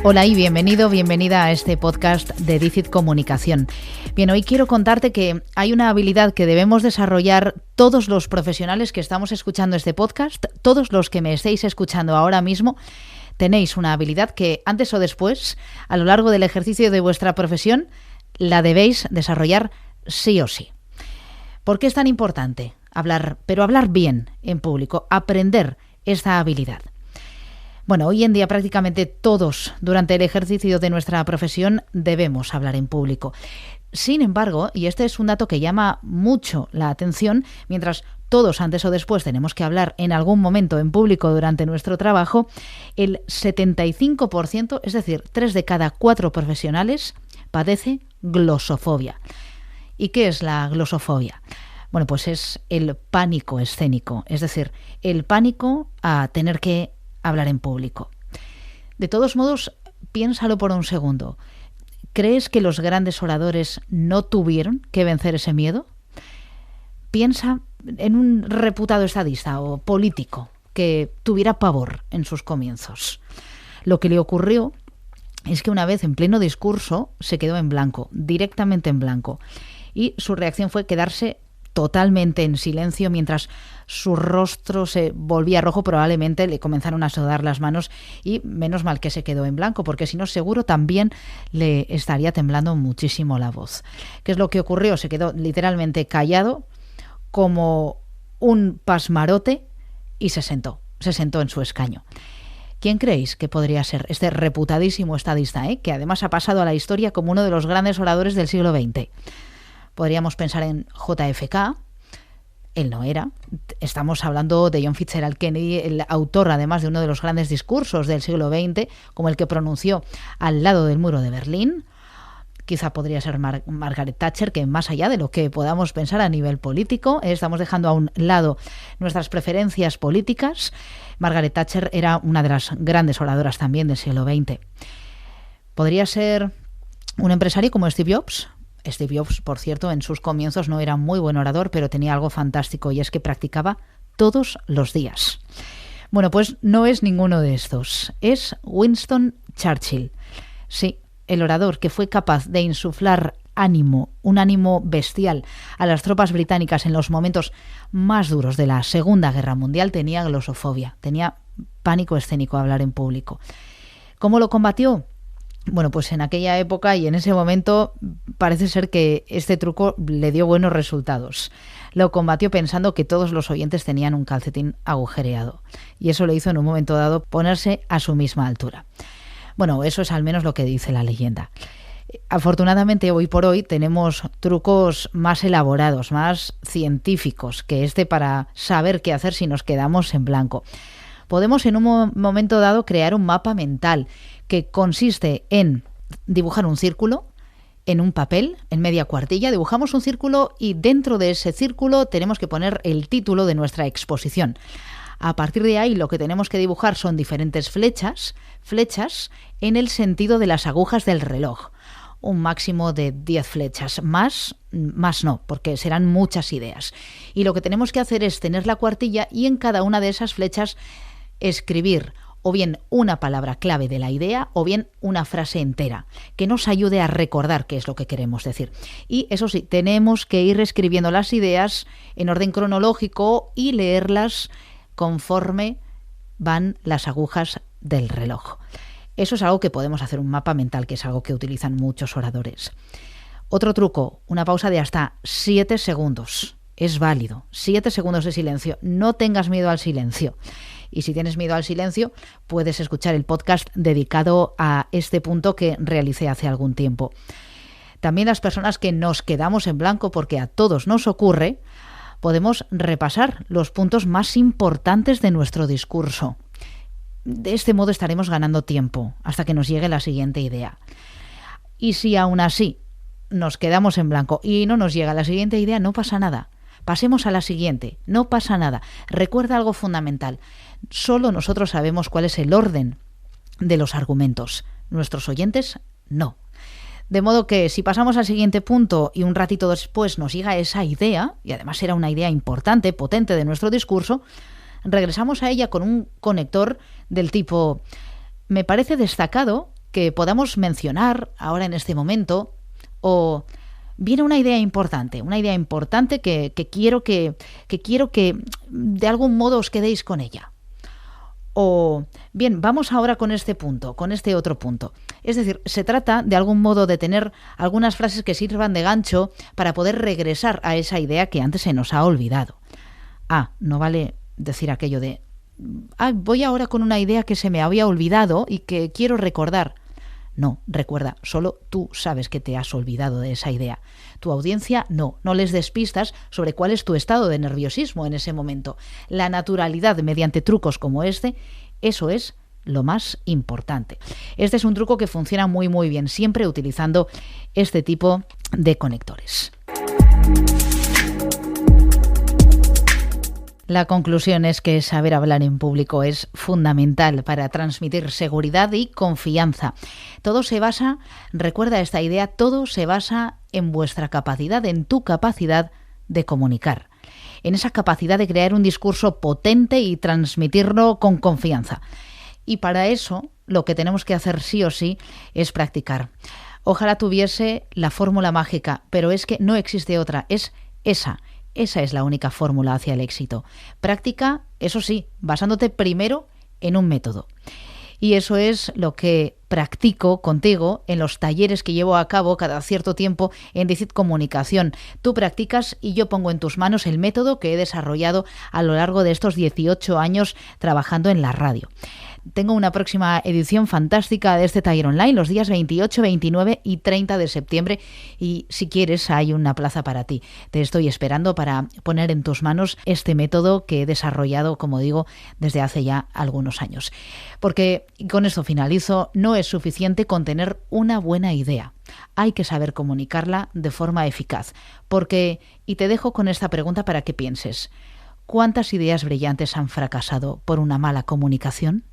Hola y bienvenido, bienvenida a este podcast de Dicit Comunicación. Bien, hoy quiero contarte que hay una habilidad que debemos desarrollar todos los profesionales que estamos escuchando este podcast, todos los que me estéis escuchando ahora mismo. Tenéis una habilidad que antes o después, a lo largo del ejercicio de vuestra profesión, la debéis desarrollar sí o sí. ¿Por qué es tan importante hablar, pero hablar bien en público, aprender esta habilidad? Bueno, hoy en día prácticamente todos durante el ejercicio de nuestra profesión debemos hablar en público. Sin embargo, y este es un dato que llama mucho la atención, mientras todos antes o después tenemos que hablar en algún momento en público durante nuestro trabajo, el 75%, es decir, 3 de cada 4 profesionales, padece glosofobia. ¿Y qué es la glosofobia? Bueno, pues es el pánico escénico, es decir, el pánico a tener que hablar en público. De todos modos, piénsalo por un segundo. ¿Crees que los grandes oradores no tuvieron que vencer ese miedo? Piensa en un reputado estadista o político que tuviera pavor en sus comienzos. Lo que le ocurrió es que una vez en pleno discurso se quedó en blanco, directamente en blanco, y su reacción fue quedarse totalmente en silencio mientras su rostro se volvía rojo. Probablemente le comenzaron a sudar las manos y menos mal que se quedó en blanco, porque si no seguro también le estaría temblando muchísimo la voz. ¿Qué es lo que ocurrió? Se quedó literalmente callado como un pasmarote y se sentó en su escaño. ¿Quién creéis que podría ser este reputadísimo estadista, que además ha pasado a la historia como uno de los grandes oradores del siglo XX? Podríamos pensar en JFK, él no era. Estamos hablando de John Fitzgerald Kennedy, el autor además de uno de los grandes discursos del siglo XX, como el que pronunció al lado del muro de Berlín. Quizá podría ser Margaret Thatcher, que más allá de lo que podamos pensar a nivel político, estamos dejando a un lado nuestras preferencias políticas. Margaret Thatcher era una de las grandes oradoras también del siglo XX. Podría ser un empresario como Steve Jobs. Steve Jobs, por cierto, en sus comienzos no era muy buen orador, pero tenía algo fantástico y es que practicaba todos los días. Bueno, pues no es ninguno de estos. Es Winston Churchill. Sí, el orador que fue capaz de insuflar ánimo, un ánimo bestial a las tropas británicas en los momentos más duros de la Segunda Guerra Mundial, tenía glosofobia, tenía pánico escénico a hablar en público. ¿Cómo lo combatió? Bueno, pues en aquella época y en ese momento parece ser que este truco le dio buenos resultados. Lo combatió pensando que todos los oyentes tenían un calcetín agujereado y eso le hizo en un momento dado ponerse a su misma altura. Bueno, eso es al menos lo que dice la leyenda. Afortunadamente, hoy por hoy tenemos trucos más elaborados, más científicos que este para saber qué hacer si nos quedamos en blanco. Podemos en un momento dado crear un mapa mental que consiste en dibujar un círculo en un papel, en media cuartilla. Dibujamos un círculo y dentro de ese círculo tenemos que poner el título de nuestra exposición. A partir de ahí lo que tenemos que dibujar son diferentes flechas en el sentido de las agujas del reloj. Un máximo de 10 flechas, más no, porque serán muchas ideas. Y lo que tenemos que hacer es tener la cuartilla y en cada una de esas flechas escribir o bien una palabra clave de la idea o bien una frase entera que nos ayude a recordar qué es lo que queremos decir. Y eso sí, tenemos que ir escribiendo las ideas en orden cronológico y leerlas conforme van las agujas del reloj. Eso es algo que podemos hacer, un mapa mental, que es algo que utilizan muchos oradores. Otro truco, una pausa de hasta 7 segundos. Es válido. 7 segundos de silencio. No tengas miedo al silencio. Y si tienes miedo al silencio, puedes escuchar el podcast dedicado a este punto que realicé hace algún tiempo. También las personas que nos quedamos en blanco, porque a todos nos ocurre, podemos repasar los puntos más importantes de nuestro discurso. De este modo estaremos ganando tiempo hasta que nos llegue la siguiente idea. Y si aún así nos quedamos en blanco y no nos llega la siguiente idea, no pasa nada. Pasemos a la siguiente, no pasa nada. Recuerda algo fundamental. Solo nosotros sabemos cuál es el orden de los argumentos. Nuestros oyentes, no. De modo que si pasamos al siguiente punto y un ratito después nos llega esa idea, y además era una idea importante, potente de nuestro discurso, regresamos a ella con un conector del tipo: me parece destacado que podamos mencionar ahora en este momento, o viene una idea importante que quiero que de algún modo os quedéis con ella. O bien, vamos ahora con este punto, con este otro punto. Es decir, se trata de algún modo de tener algunas frases que sirvan de gancho para poder regresar a esa idea que antes se nos ha olvidado. No vale decir aquello de voy ahora con una idea que se me había olvidado y que quiero recordar. No, recuerda, solo tú sabes que te has olvidado de esa idea. Tu audiencia no les des pistas sobre cuál es tu estado de nerviosismo en ese momento. La naturalidad mediante trucos como este, eso es lo más importante. Este es un truco que funciona muy muy bien, siempre utilizando este tipo de conectores. La conclusión es que saber hablar en público es fundamental para transmitir seguridad y confianza. Todo se basa, recuerda esta idea, todo se basa en vuestra capacidad, en tu capacidad de comunicar, en esa capacidad de crear un discurso potente y transmitirlo con confianza. Y para eso, lo que tenemos que hacer sí o sí es practicar. Ojalá tuviese la fórmula mágica, pero es que no existe otra, es esa. Esa es la única fórmula hacia el éxito. Práctica, eso sí, basándote primero en un método. Y eso es lo que practico contigo en los talleres que llevo a cabo cada cierto tiempo en Dicit Comunicación. Tú practicas y yo pongo en tus manos el método que he desarrollado a lo largo de estos 18 años trabajando en la radio. Tengo una próxima edición fantástica de este taller online los días 28, 29 y 30 de septiembre y si quieres hay una plaza para ti. Te estoy esperando para poner en tus manos este método que he desarrollado, como digo, desde hace ya algunos años. Porque, y con esto finalizo, no es suficiente con tener una buena idea. Hay que saber comunicarla de forma eficaz. Porque, y te dejo con esta pregunta para que pienses, ¿cuántas ideas brillantes han fracasado por una mala comunicación?